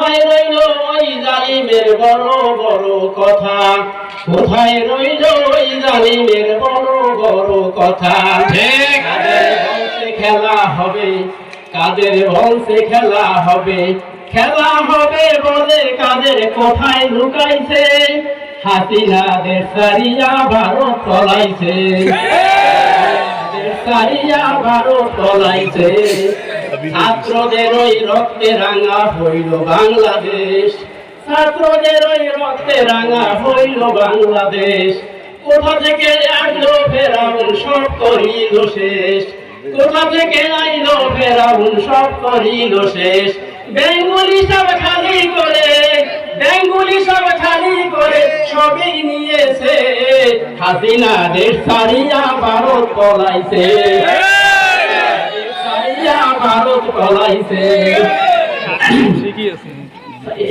কোথায় রইল ওই জালিমের বড় বড় কথা? কোথায় রইল ওই জালিমের বড় বড় কথা? কাদের বলছে খেলা হবে, কাদের বলছে খেলা হবে, খেলা হবে বলে কাদের কোথায় লুকাইছে? হাসিনা দেশ ছাড়িয়া ভারত পলাইছে, দেশ ছাড়িয়া ভারত পলাইছে। ছাত্রদের ওই রক্তে রাঙা হইল বাংলাদেশ, ছাত্রদের ওই রক্তে রাঙা হইল বাংলাদেশ। কোথা থেকে আসলো ফেরাউন সব করিল শেষ, কোথা থেকে আইলো ফেরাউন সব করিল শেষ। বেঙ্গলি সব খালি করে, বেঙ্গলি সব খালি করে সবই নিয়েছে। হাসিনা দেশ ছাড়িয়া ভারত পলাইছে, ভারত পলাইছে।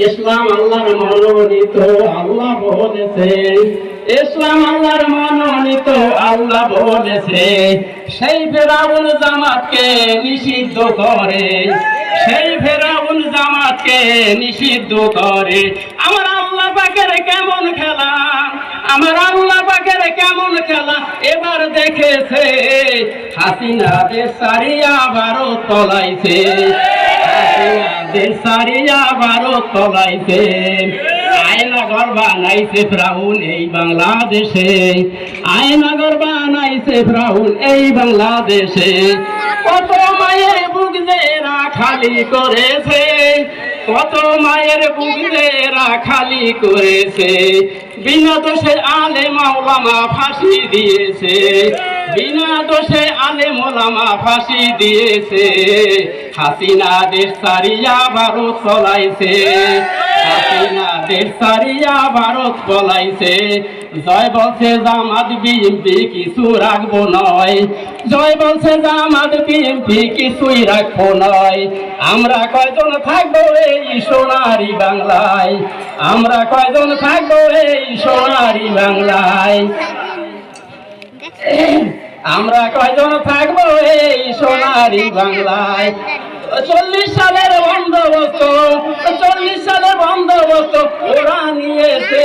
ইসলাম আল্লাহর মনোনীত, আল্লাহ বলেছে। ইসলাম আল্লাহর মনোনীত, আল্লাহ বলেছে। সেই ফেরাউন জামাতকে নিষিদ্ধ করে, সেই ফেরাউন জামাতকে নিষিদ্ধ করে। আমার আল্লাহ পাকের কেমন খেলা, আমার আল্লাহ পাকের কেমন খেলা এবার দেখেছে। হাসিনা দেশ ছাড়িয়া ভারত পলাইছে, হাসিনা দেশ ছাড়িয়া ভারত পলাইছে। আয়নাঘর বানাইছে ফেরাউন এই বাংলাদেশে, আয়নাঘর বানাইছে ফেরাউন এই বাংলাদেশে। কত মায়ের বুক জেরা খালি করেছে, কত মায়ের বুক জেরা খালি করেছে। বিনা দোষে আলেম ওলামা ফাঁসি দিয়েছে, বিনা দোষে আলেম ওলামা ফাঁসি দিয়েছে। হাসিনা দেশ ছাড়িয়া ভারত পলাইছে, হাসিনা দেশ ছাড়িয়া ভারত পলাইছে। জয় বলছে জামাত বিএনপি কিছু রাখবো নয়, জয় বলছে জামাত বিএনপি কিছুই রাখবো নয়। আমরা কয়জন থাকবো এই সোনারি বাংলায়, আমরা কয়জন থাকবো এই সোনারি বাংলায়, আমরা কয়জন থাকবো এই সোনারি বাংলায়। 40 সালের বন্দোবস্ত, 40 সালের বন্দোবস্ত ওরা নিয়েছে।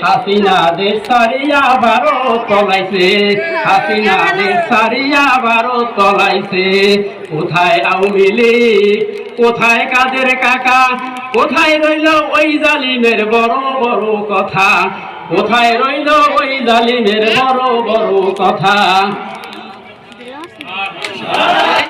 হাসিনা দেশ ছাড়িয়া ভারত পলাইছে, হাসিনা দেশ ছাড়িয়া ভারত পলাইছে। কোথায় আওয়ামী লীগ, কোথায় কাদের কাকা, কোথায় রইল ওই জালিমের বড় বড় কথা? কোথায় রইল ওই জালিমের বড় বড় কথা?